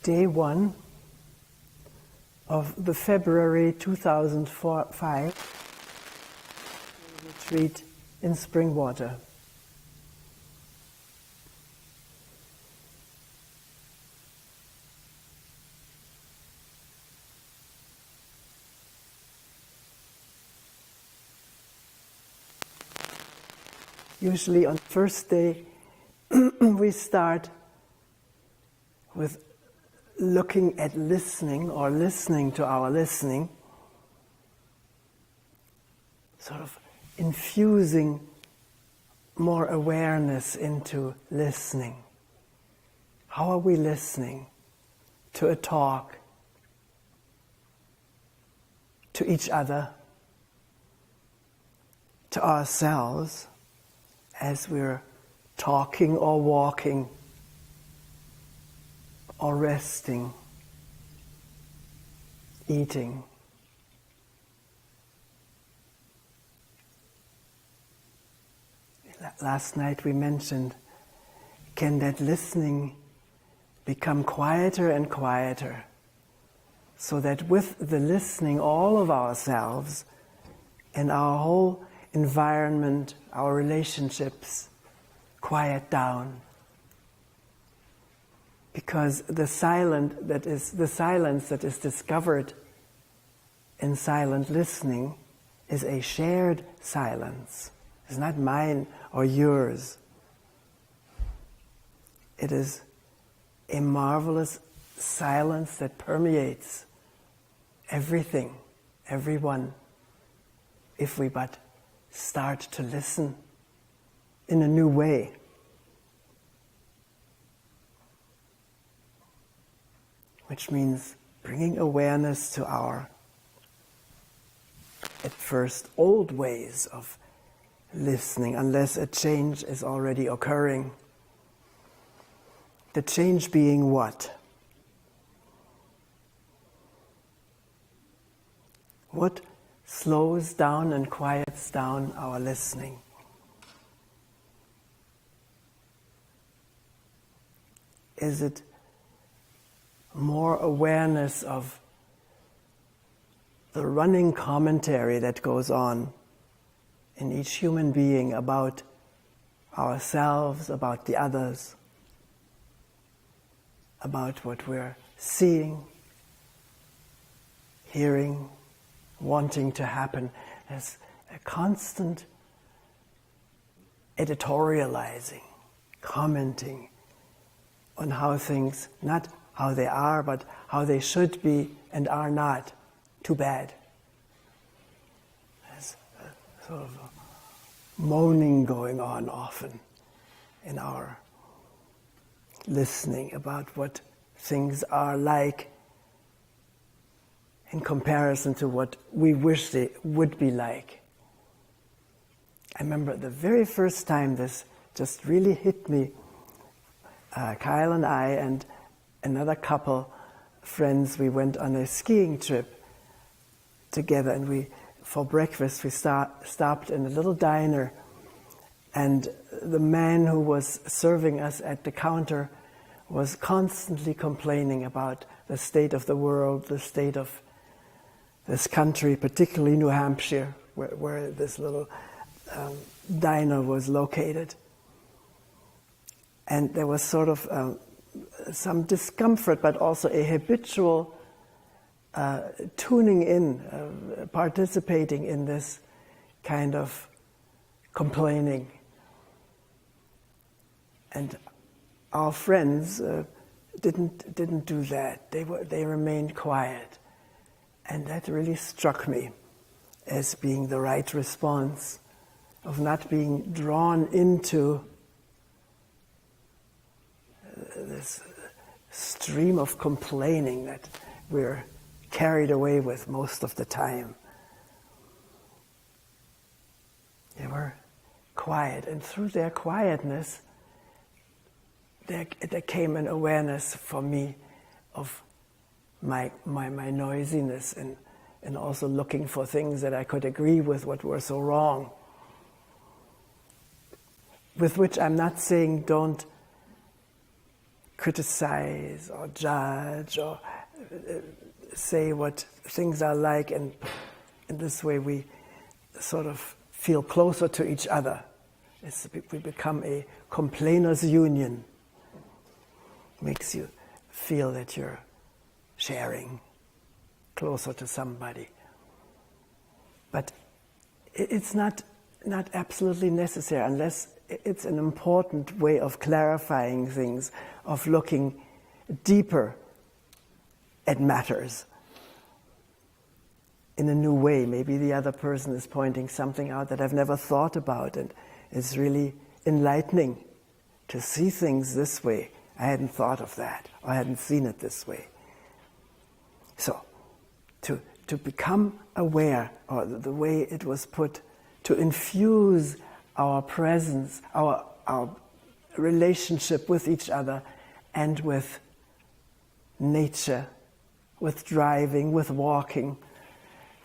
day 1 of the February 2005 retreat in Springwater. Usually on the first day we start with looking at listening or listening to our listening, sort of infusing more awareness into listening. How are we listening to a talk, to each other, to ourselves as we're talking or walking or resting, eating? Last night we mentioned, can that listening become quieter and quieter, so that with the listening all of ourselves and our whole environment, our relationships, quiet down? Because the silence that is discovered in silent listening is a shared silence. It's not mine or yours. It is a marvelous silence that permeates everything, everyone, if we but start to listen in a new way. Which means bringing awareness to our, at first, old ways of listening, unless a change is already occurring. The change being what? What slows down and quiets down our listening? Is it more awareness of the running commentary that goes on in each human being about ourselves, about the others, about what we're seeing, hearing, wanting to happen? There's a constant editorializing, commenting on how things, not how they are, but how they should be and are not. Too bad. There's a sort of a moaning going on often in our listening about what things are like in comparison to what we wish they would be like. I remember the very first time this just really hit me. Kyle and I and another couple friends, we went on a skiing trip together, and for breakfast we stopped in a little diner, and the man who was serving us at the counter was constantly complaining about the state of the world, the state of this country, particularly New Hampshire, where this little diner was located. And there was sort of some discomfort, but also a habitual tuning in, participating in this kind of complaining. And our friends didn't do that. They remained quiet, and that really struck me as being the right response, of not being drawn into this stream of complaining that we're carried away with most of the time. They were quiet, and through their quietness there came an awareness for me of my noisiness, and also looking for things that I could agree with, what were so wrong. With which I'm not saying don't criticize or judge or say what things are like, and in this way we sort of feel closer to each other. We become a complainers union. Makes you feel that you're sharing closer to somebody. But it's not absolutely necessary, unless it's an important way of clarifying things, of looking deeper at matters in a new way. Maybe the other person is pointing something out that I've never thought about, and it's really enlightening to see things this way. I hadn't thought of that, or I hadn't seen it this way. So, to become aware, or the way it was put, to infuse our presence, our relationship with each other and with nature, with driving, with walking,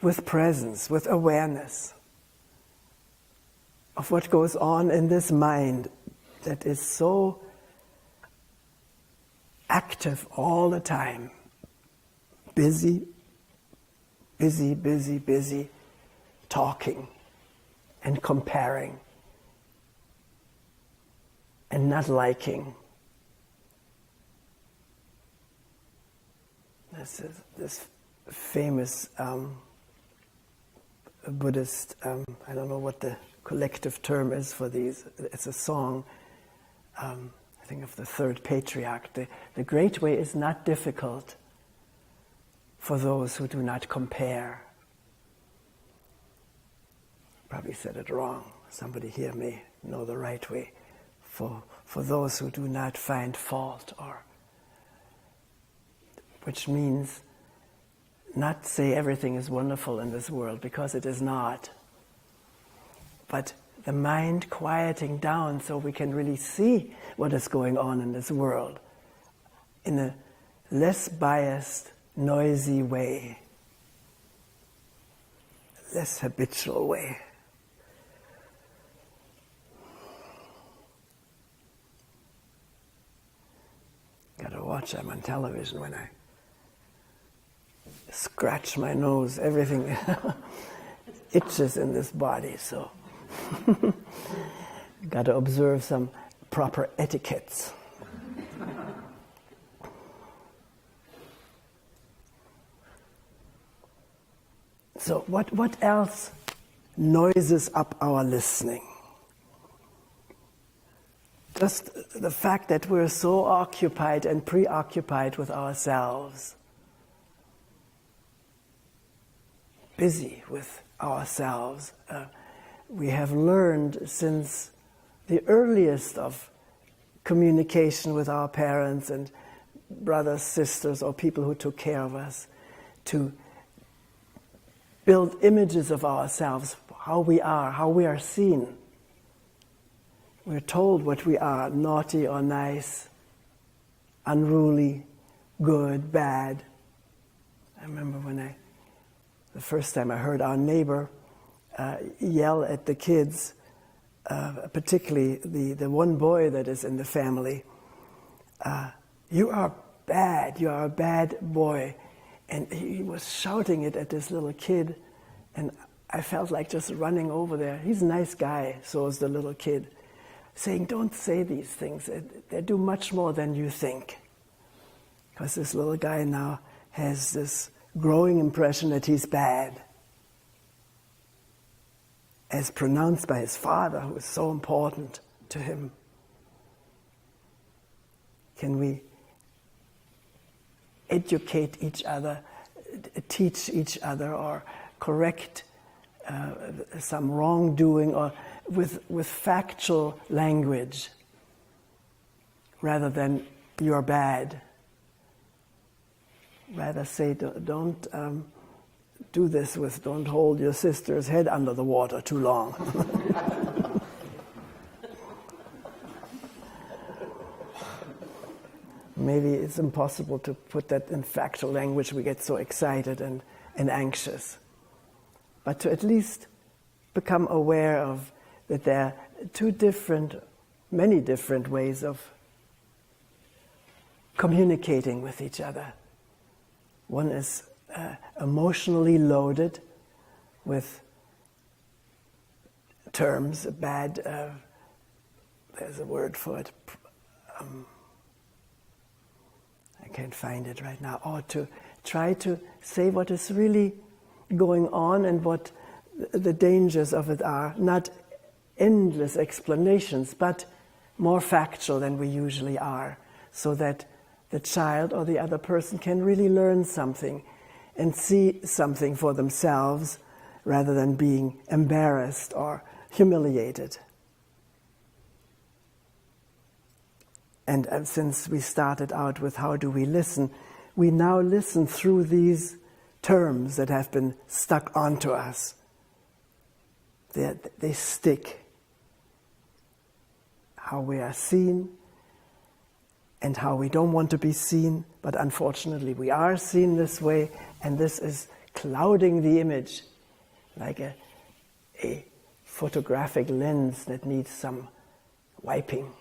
with presence, with awareness of what goes on in this mind that is so active all the time, busy, talking and comparing and not liking. This famous Buddhist, I don't know what the collective term is for these, it's a song, I think of the third patriarch. The great way is not difficult for those who do not compare. Probably said it wrong. Somebody here may know the right way. For those who do not find fault, or which means not say everything is wonderful in this world, because it is not. But the mind quieting down so we can really see what is going on in this world in a less biased, noisy way, less habitual way. Gotta watch, I'm on television when I scratch my nose, everything itches in this body, so gotta observe some proper etiquettes. So what else noises up our listening? Just the fact that we're so occupied and preoccupied with ourselves, busy with ourselves. We have learned since the earliest of communication with our parents and brothers, sisters, or people who took care of us, to build images of ourselves, how we are seen. We're told what we are: naughty or nice, unruly, good, bad. I remember the first time I heard our neighbor yell at the kids, particularly the one boy that is in the family, "You are bad, you are a bad boy." And he was shouting it at this little kid, and I felt like just running over there. He's a nice guy, so is the little kid, saying, "Don't say these things, they do much more than you think." Because this little guy now has this growing impression that he's bad, as pronounced by his father, who is so important to him. Can we educate each other, teach each other, or correct some wrongdoing, or with factual language, rather than "you're bad"? Rather say, don't do this with, don't hold your sister's head under the water too long. Maybe it's impossible to put that in factual language. We get so excited and anxious. But to at least become aware of that there are many different ways of communicating with each other. One is emotionally loaded with terms, bad, there's a word for it, I can't find it right now, or to try to say what is really going on and what the dangers of it are. Not endless explanations, but more factual than we usually are, so that the child or the other person can really learn something and see something for themselves rather than being embarrassed or humiliated. And since we started out with how do we listen, we now listen through these terms that have been stuck onto us. They stick. How we are seen and how we don't want to be seen, but unfortunately we are seen this way, and this is clouding the image like a photographic lens that needs some wiping.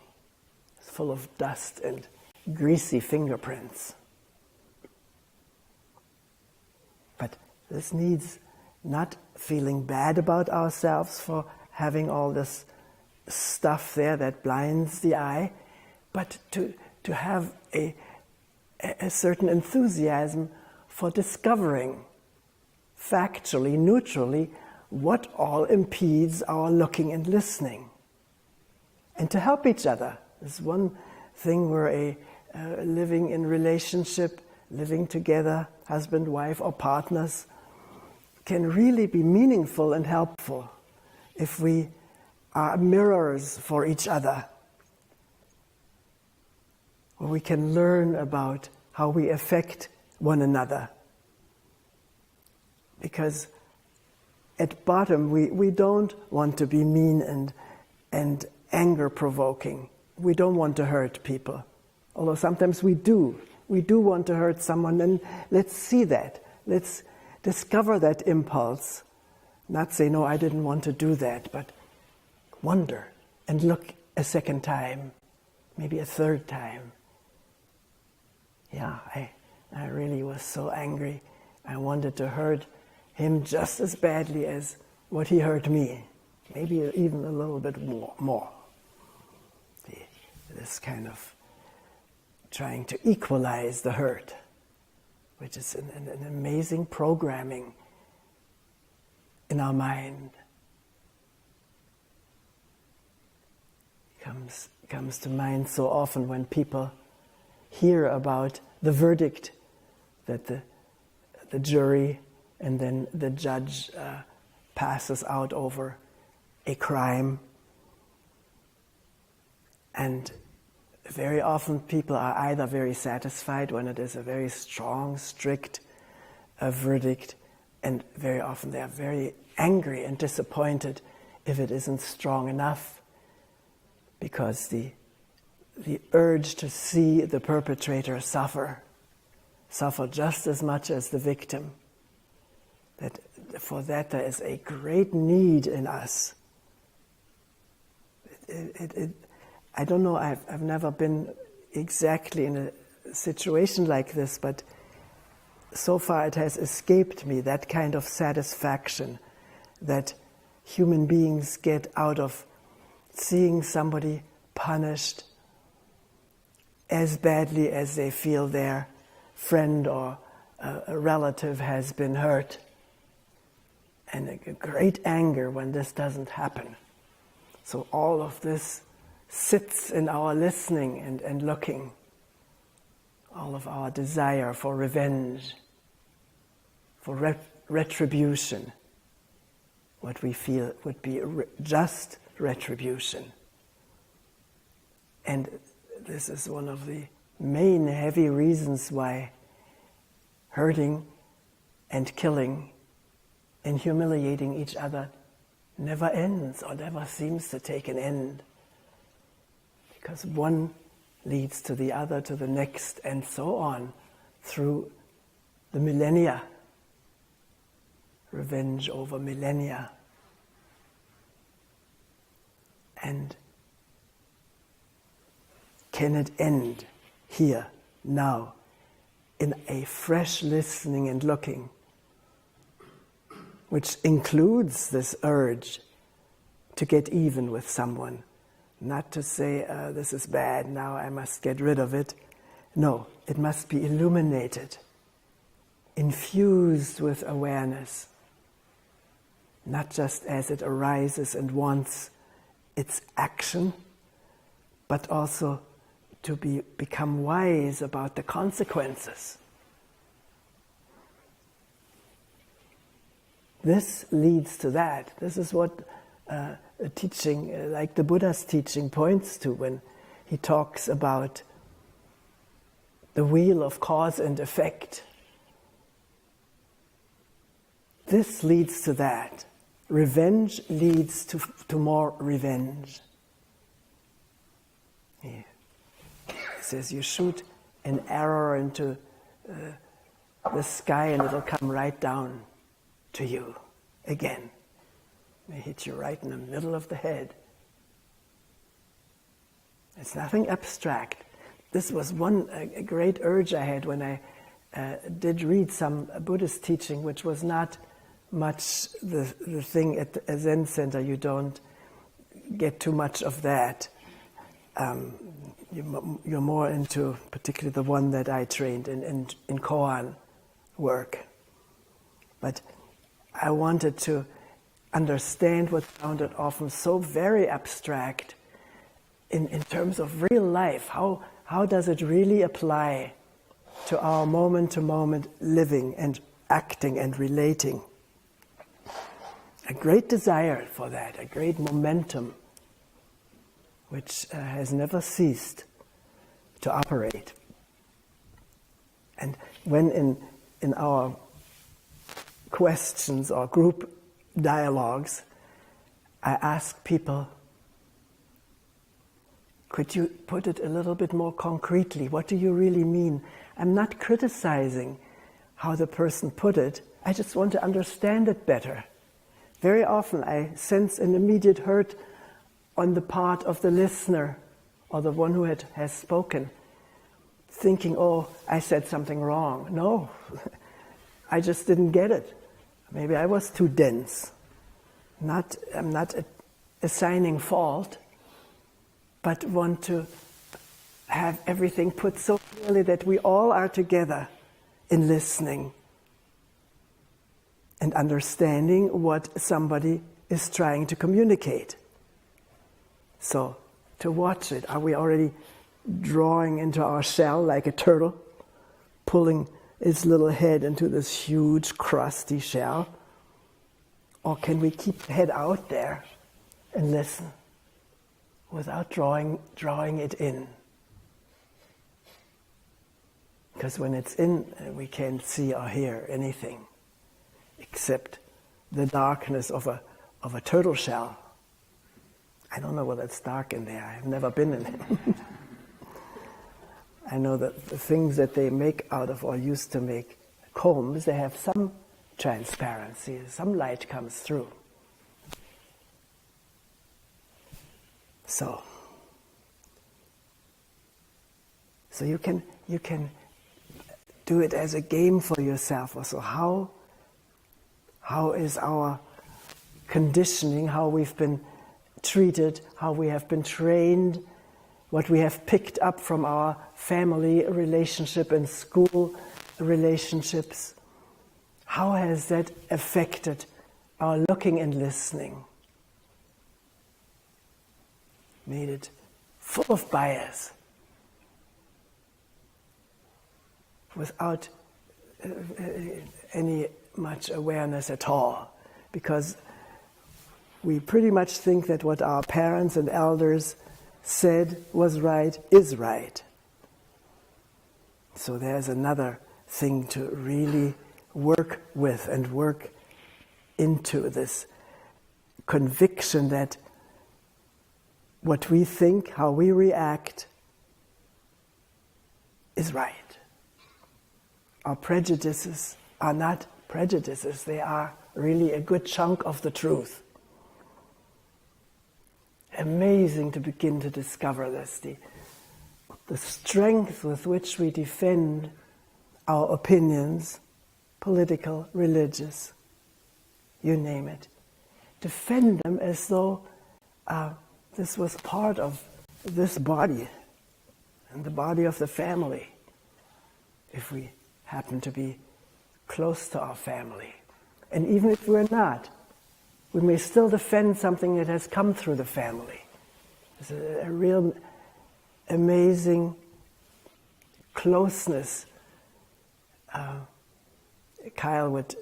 It's full of dust and greasy fingerprints. But this needs not feeling bad about ourselves for having all this stuff there that blinds the eye, but to have a certain enthusiasm for discovering factually, neutrally, what all impedes our looking and listening. And to help each other. There's one thing where living in relationship, living together, husband, wife, or partners, can really be meaningful and helpful if we are mirrors for each other, where we can learn about how we affect one another. Because at bottom, we don't want to be mean and anger-provoking. We don't want to hurt people. Although sometimes we do. We do want to hurt someone, and let's see that. Let's discover that impulse. Not say, no, I didn't want to do that, but wonder and look a second time, maybe a third time. Yeah, I really was so angry. I wanted to hurt him just as badly as what he hurt me. Maybe even a little bit more. This kind of trying to equalize the hurt, which is an amazing programming in our mind. Comes to mind so often when people hear about the verdict that the jury and then the judge passes out over a crime. And very often people are either very satisfied when it is a very strong, strict verdict, and very often they are very angry and disappointed if it isn't strong enough, because the urge to see the perpetrator suffer just as much as the victim. For that there is a great need in us. I don't know, I've never been exactly in a situation like this, but so far it has escaped me, that kind of satisfaction that human beings get out of seeing somebody punished as badly as they feel their friend or a relative has been hurt. And a great anger when this doesn't happen. So all of this sits in our listening and looking. All of our desire for revenge, for retribution, what we feel would be just retribution. And this is one of the main heavy reasons why hurting and killing and humiliating each other never ends or never seems to take an end. Because one leads to the other, to the next, and so on through the millennia. Revenge over millennia. And can it end here now in a fresh listening and looking, which includes this urge to get even with someone, not to say, this is bad, now I must get rid of it. No, it must be illuminated, infused with awareness, not just as it arises and wants its action, but also to become wise about the consequences. This leads to that. This is what a teaching, like the Buddha's teaching, points to when he talks about the wheel of cause and effect. This leads to that. Revenge leads to more revenge. He says you shoot an arrow into the sky and it'll come right down to you again. It may hit you right in the middle of the head. It's nothing abstract. This was a great urge I had when I did read some Buddhist teaching, which was not much the thing at a Zen center. You don't get too much of that. You're more into, particularly the one that I trained in koan work. But I wanted to understand what sounded often so very abstract in terms of real life. How does it really apply to our moment-to-moment living and acting and relating? A great desire for that, a great momentum, which has never ceased to operate. And when in our questions or group dialogues, I ask people, could you put it a little bit more concretely? What do you really mean? I'm not criticizing how the person put it. I just want to understand it better. Very often I sense an immediate hurt on the part of the listener or the one who has spoken, thinking, oh, I said something wrong. No, I just didn't get it. Maybe I was too dense. I'm not assigning fault, but want to have everything put so clearly that we all are together in listening and understanding what somebody is trying to communicate. So, to watch it, are we already drawing into our shell like a turtle, pulling its little head into this huge crusty shell? Or can we keep the head out there and listen without drawing it in? Because when it's in, we can't see or hear anything except the darkness of a turtle shell. I don't know whether it's dark in there. I've never been in it. I know that the things that they make out of or used to make combs, they have some transparency, some light comes through. So you can do it as a game for yourself also. How is our conditioning, how we've been treated, how we have been trained, what we have picked up from our family relationship and school relationships, how has that affected our looking and listening? Made it full of bias, without any much awareness at all, because we pretty much think that what our parents and elders said was right is right. So there's another thing to really work with and work into, this conviction that what we think, how we react, is right. Our prejudices are not prejudices, they are really a good chunk of the truth. Amazing to begin to discover this. the strength with which we defend our opinions, political, religious, you name it. Defend them as though this was part of this body and the body of the family, if we happen to be close to our family. And even if we're not, we may still defend something that has come through the family. There's a real amazing closeness. Kyle would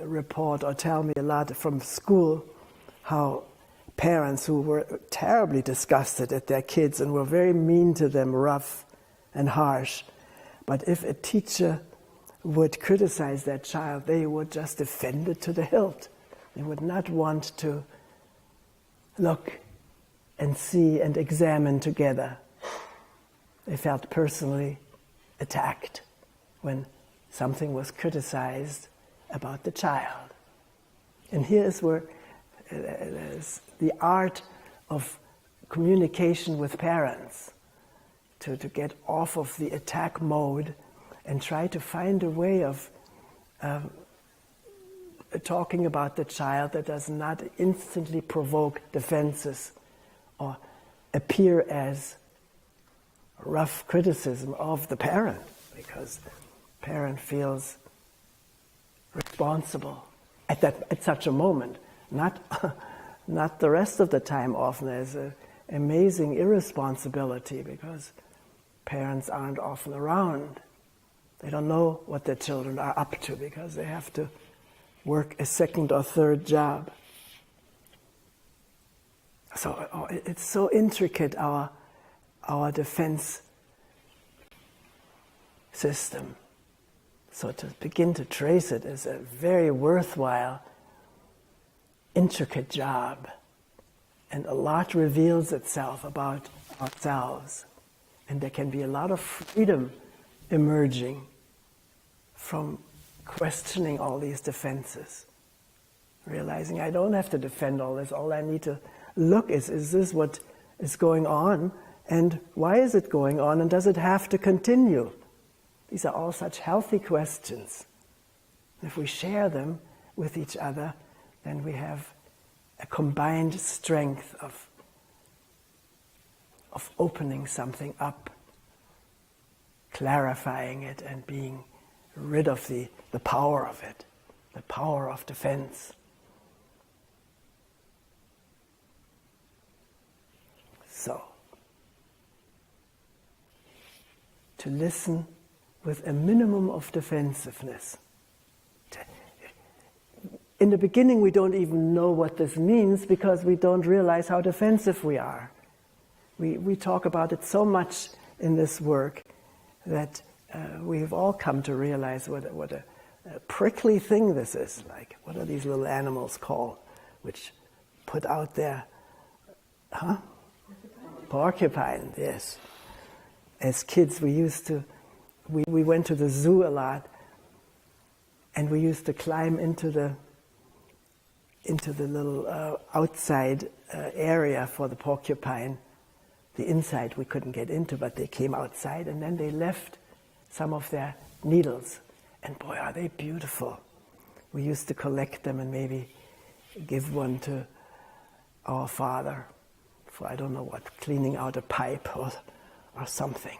report or tell me a lot from school how parents who were terribly disgusted at their kids and were very mean to them, rough and harsh, but if a teacher would criticize their child, they would just defend it to the hilt. They would not want to look and see and examine together. They felt personally attacked when something was criticized about the child. And here is where the art of communication with parents, to get off of the attack mode and try to find a way of talking about the child that does not instantly provoke defenses or appear as rough criticism of the parent, because the parent feels responsible at such a moment. Not the rest of the time. Often there's an amazing irresponsibility because parents aren't often around. They don't know what their children are up to because they have to work a second or third job. So it's so intricate, our defense system. So to begin to trace it is a very worthwhile, intricate job. And a lot reveals itself about ourselves. And there can be a lot of freedom emerging from questioning all these defenses. Realizing I don't have to defend all this. All I need to look is this what is going on? And why is it going on? And does it have to continue? These are all such healthy questions. If we share them with each other, then we have a combined strength of opening something up, clarifying it, and being rid of the power of it, the power of defense. So, to listen with a minimum of defensiveness. In the beginning, we don't even know what this means because we don't realize how defensive we are. We talk about it so much in this work that we've all come to realize what a prickly thing this is. Like, what are these little animals called, which put out their, Porcupine, yes. As kids, we went to the zoo a lot, and we used to climb into the little outside area for the porcupine. The inside we couldn't get into, but they came outside, and then they left some of their needles. And boy, are they beautiful. We used to collect them and maybe give one to our father for, I don't know what, cleaning out a pipe or something.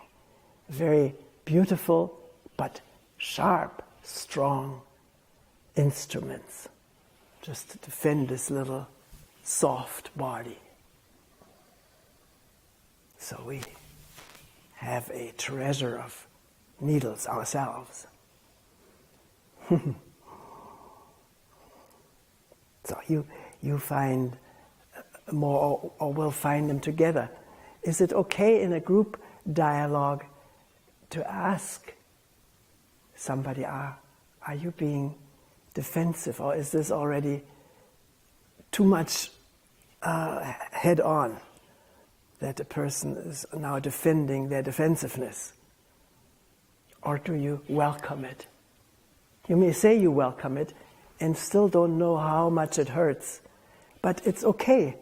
Very beautiful, but sharp, strong instruments, just to defend this little soft body. So we have a treasure of needles ourselves. So you find more, or will find them together. Is it okay in a group dialogue to ask somebody, are you being defensive, or is this already too much head on, that a person is now defending their defensiveness? Or do you welcome it? You may say you welcome it and still don't know how much it hurts, but it's okay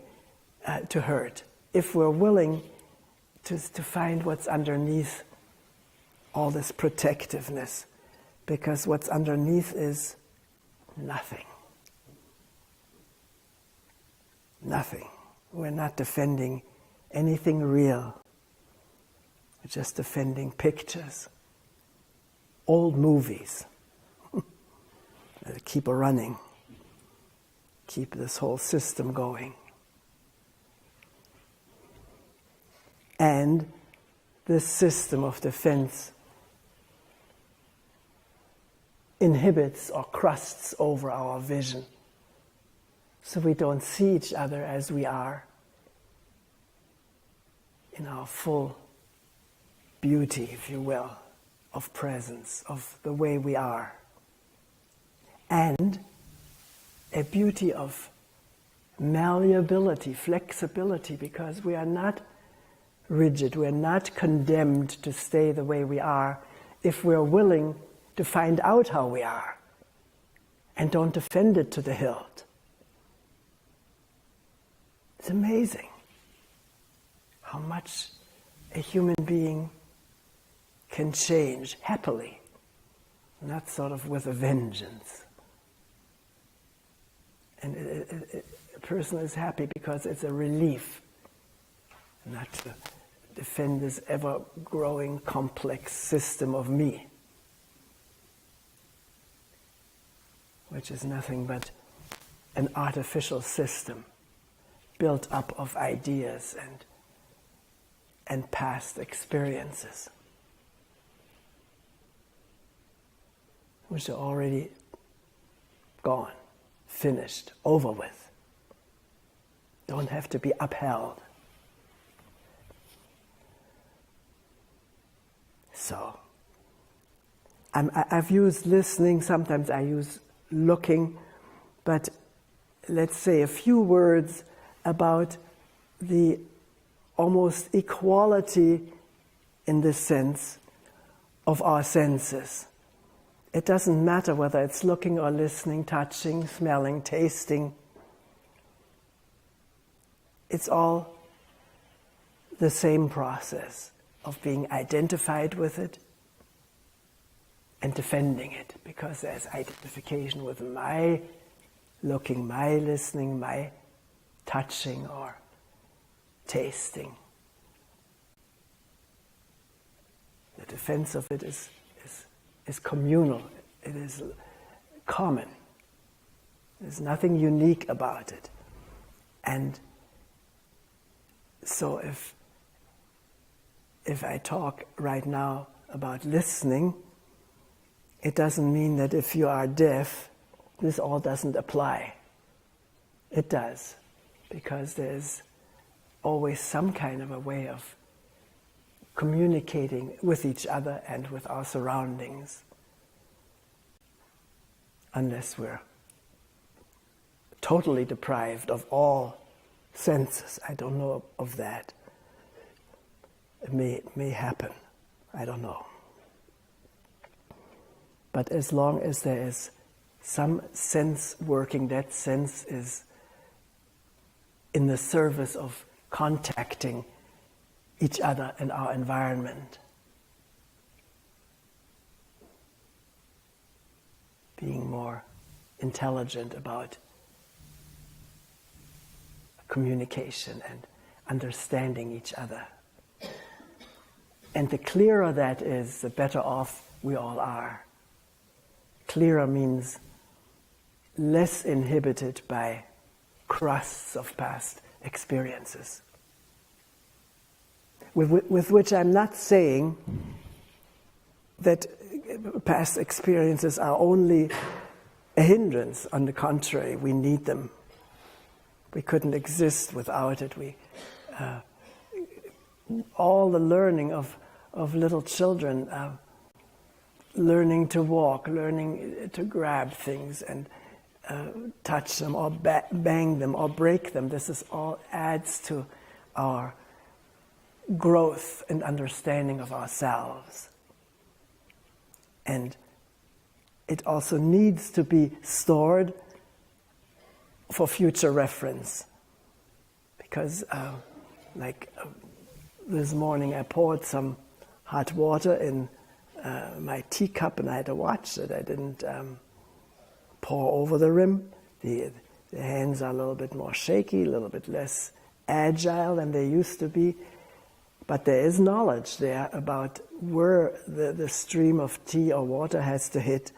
to hurt if we're willing to find what's underneath all this protectiveness, because what's underneath is nothing. Nothing. We're not defending anything real. We're just defending pictures, old movies. Keep running, keep this whole system going. And this system of defense inhibits or crusts over our vision, so we don't see each other as we are, in our full beauty, if you will, of presence, of the way we are. And a beauty of malleability, flexibility, because we are not rigid, we're not condemned to stay the way we are if we're willing to find out how we are and don't defend it to the hilt. It's amazing how much a human being can change happily, not sort of with a vengeance. And a person is happy because it's a relief not to defend this ever-growing complex system of me, which is nothing but an artificial system built up of ideas and past experiences, which are already gone, finished, over with. Don't have to be upheld. So, I've used listening, sometimes I use looking, but let's say a few words about the almost equality, in this sense, of our senses. It doesn't matter whether it's looking or listening, touching, smelling, tasting. It's all the same process of being identified with it and defending it, because there's identification with my looking, my listening, my touching or tasting. The defense of it is communal. It is common. There's nothing unique about it. And so if I talk right now about listening, it doesn't mean that if you are deaf, this all doesn't apply. It does, because there's always some kind of a way of communicating with each other and with our surroundings, unless we're totally deprived of all senses. I don't know of that. It may happen. I don't know. But as long as there is some sense working, that sense is in the service of contacting each other and our environment. Being more intelligent about communication and understanding each other. And the clearer that is, the better off we all are. Clearer means less inhibited by crusts of past experiences. With which I'm not saying that past experiences are only a hindrance. On the contrary, we need them. We couldn't exist without it. All the learning of little children, learning to walk, learning to grab things and touch them or bang them or break them, this is all adds to our growth and understanding of ourselves. And it also needs to be stored for future reference, because this morning I poured some hot water in my teacup, and I had to watch that I didn't pour over the rim. The hands are a little bit more shaky, a little bit less agile than they used to be. But there is knowledge there about where the stream of tea or water has to hit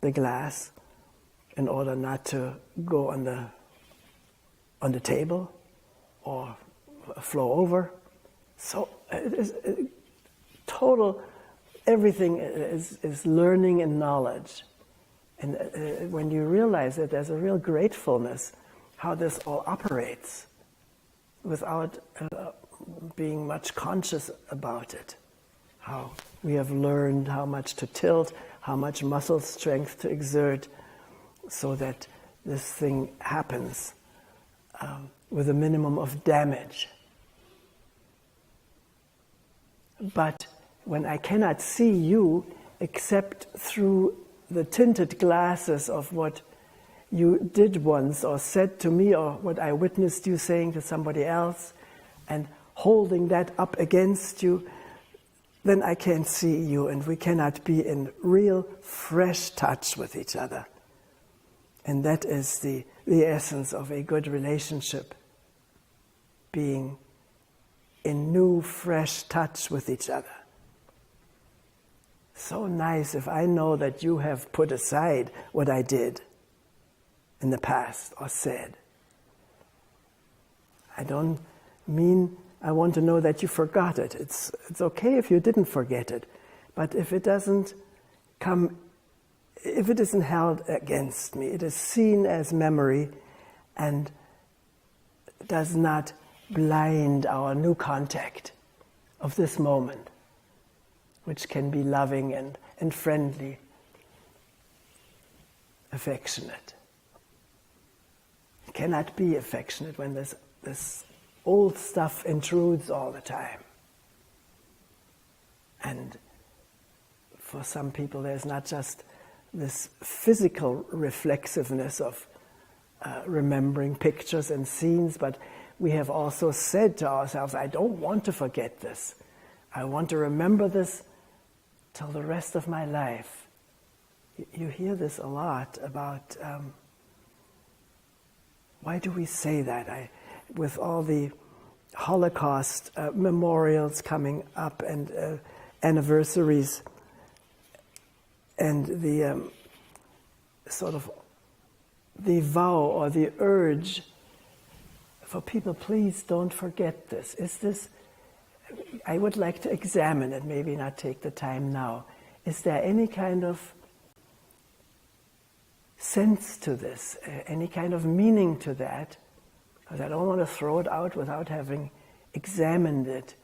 the glass in order not to go on the table or flow over. So it is total, everything is learning and knowledge. And when you realize that, there's a real gratefulness how this all operates without being much conscious about it. How we have learned how much to tilt, how much muscle strength to exert, so that this thing happens with a minimum of damage. But when I cannot see you except through the tinted glasses of what you did once or said to me, or what I witnessed you saying to somebody else, and holding that up against you, then I can't see you, and we cannot be in real, fresh touch with each other. And that is the essence of a good relationship, being in new, fresh touch with each other. So nice if I know that you have put aside what I did in the past or said. I don't mean I want to know that you forgot it. It's okay if you didn't forget it, but if it isn't held against me, it is seen as memory and does not blind our new contact of this moment, which can be loving and friendly, affectionate. It cannot be affectionate when this old stuff intrudes all the time. And for some people, there's not just this physical reflexiveness of remembering pictures and scenes, but we have also said to ourselves, I don't want to forget this. I want to remember this till the rest of my life. You hear this a lot about why do we say that? With all the Holocaust memorials coming up and anniversaries, and the sort of the vow or the urge for people, please don't forget this. Is this, I would like to examine it, maybe not take the time now. Is there any kind of sense to this, any kind of meaning to that? Because I don't want to throw it out without having examined it.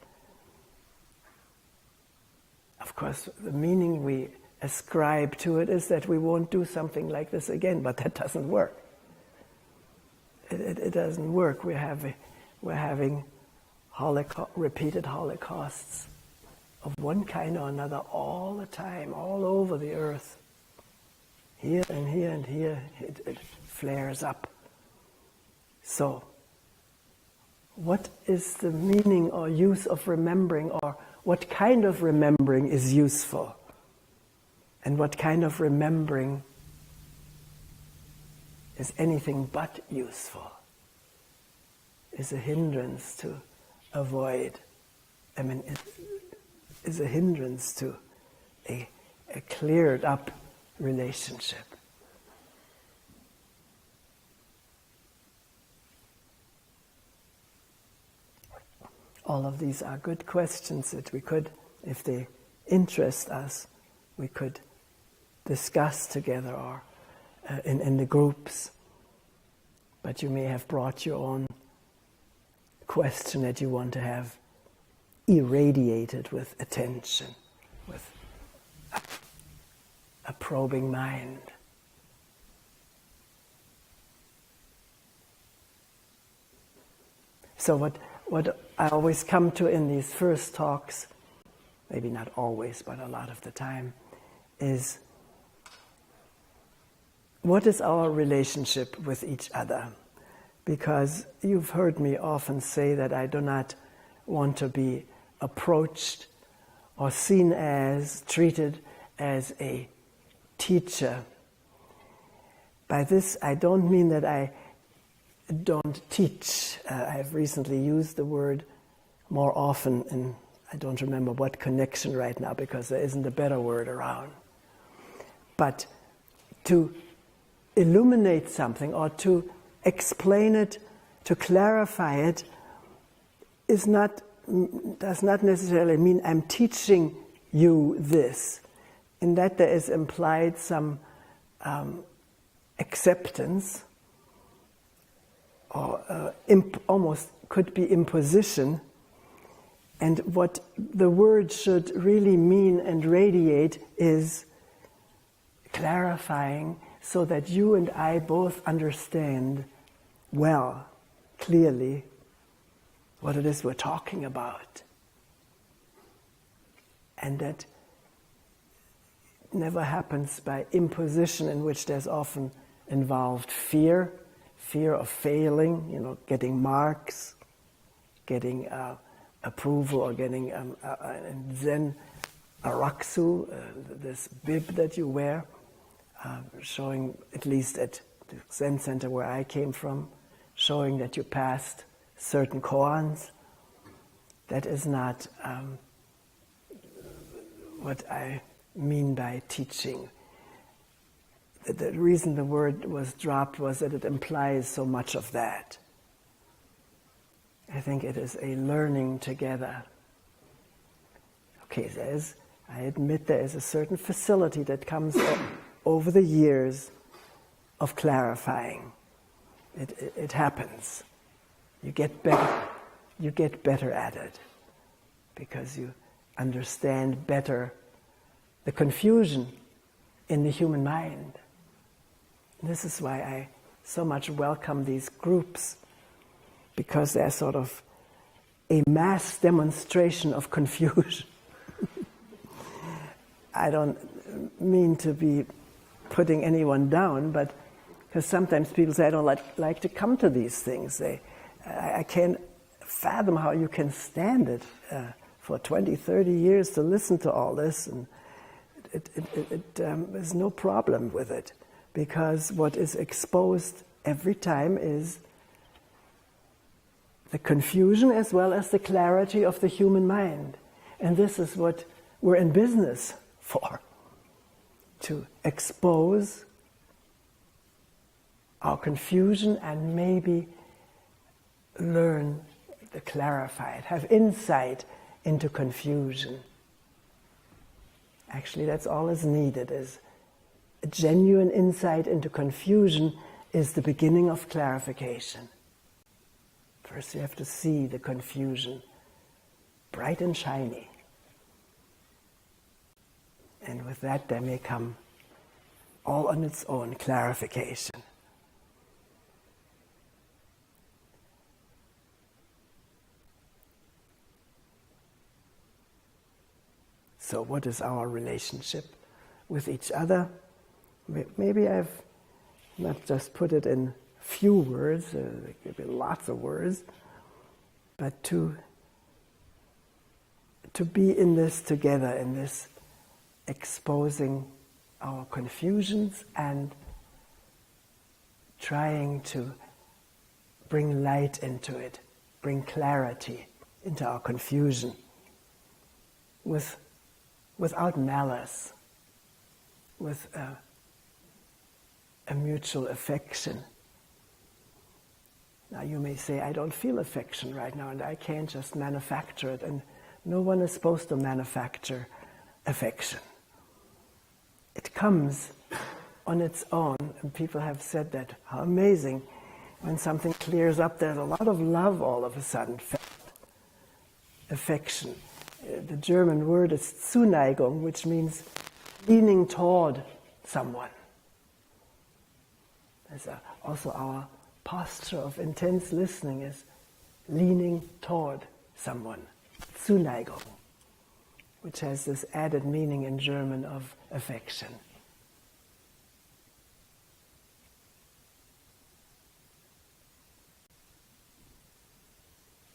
Of course, the meaning we ascribe to it is that we won't do something like this again, but that doesn't work. It doesn't work. We're having repeated holocausts of one kind or another all the time, all over the earth. Here and here and here, it flares up. So, what is the meaning or use of remembering, or what kind of remembering is useful? And what kind of remembering is anything but useful? Is a hindrance to avoid, it is a hindrance to a cleared up relationship. All of these are good questions that we could, if they interest us, we could discuss together or in the groups. But you may have brought your own question that you want to have irradiated with attention, with a probing mind. So what I always come to in these first talks, maybe not always, but a lot of the time, is what is our relationship with each other? Because you've heard me often say that I do not want to be approached or seen as, treated as a teacher. By this, I don't mean that I don't teach. I've recently used the word more often, and I don't remember what connection right now because there isn't a better word around. But to illuminate something or to explain it, to clarify it, does not necessarily mean I'm teaching you this. In that there is implied some acceptance, or almost could be imposition. And what the word should really mean and radiate is clarifying so that you and I both understand well, clearly, what it is we're talking about. And that never happens by imposition, in which there's often involved fear of failing, getting marks, getting approval, or getting in Zen araksu, this bib that you wear, showing, at least at the Zen center where I came from, showing that you passed certain koans. That is not what I mean by teaching. The reason the word was dropped was that it implies so much of that. I think it is a learning together. Okay, I admit there is a certain facility that comes over the years of clarifying. It happens. You get better at it because you understand better the confusion in the human mind. This is why I so much welcome these groups, because they're sort of a mass demonstration of confusion. I don't mean to be putting anyone down, but because sometimes people say, I don't like to come to these things. I can't fathom how you can stand it for 20, 30 years to listen to all this, and there's no problem with it, because what is exposed every time is the confusion as well as the clarity of the human mind. And this is what we're in business for, to expose our confusion and maybe learn to clarify it, have insight into confusion. Actually, that's all is needed, is a genuine insight into confusion is the beginning of clarification. First you have to see the confusion, bright and shiny. And with that there may come all on its own clarification. So what is our relationship with each other? Maybe I've not just put it in few words, there could be lots of words, but to be in this together, in this exposing our confusions and trying to bring light into it, bring clarity into our confusion without malice, with a mutual affection. Now you may say, I don't feel affection right now and I can't just manufacture it, and no one is supposed to manufacture affection. It comes on its own, and people have said that. How amazing. When something clears up, there's a lot of love all of a sudden. Affection. The German word is Zuneigung, which means leaning toward someone. Also our posture of intense listening is leaning toward someone. Zuneigung, which has this added meaning in German of affection.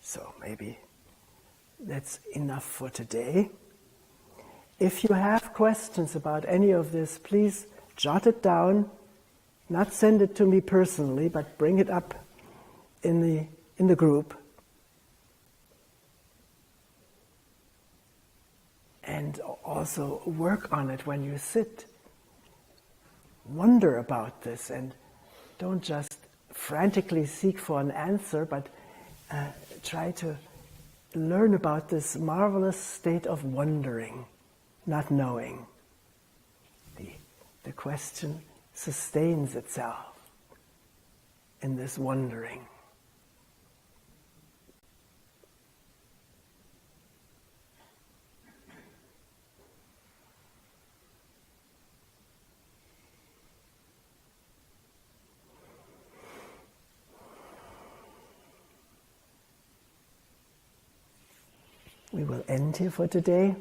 So maybe that's enough for today. If you have questions about any of this, please jot it down, not send it to me personally, but bring it up in the group. And also work on it when you sit. Wonder about this and don't just frantically seek for an answer, but try to learn about this marvelous state of wondering, not knowing. The question sustains itself in this wondering. We will end here for today.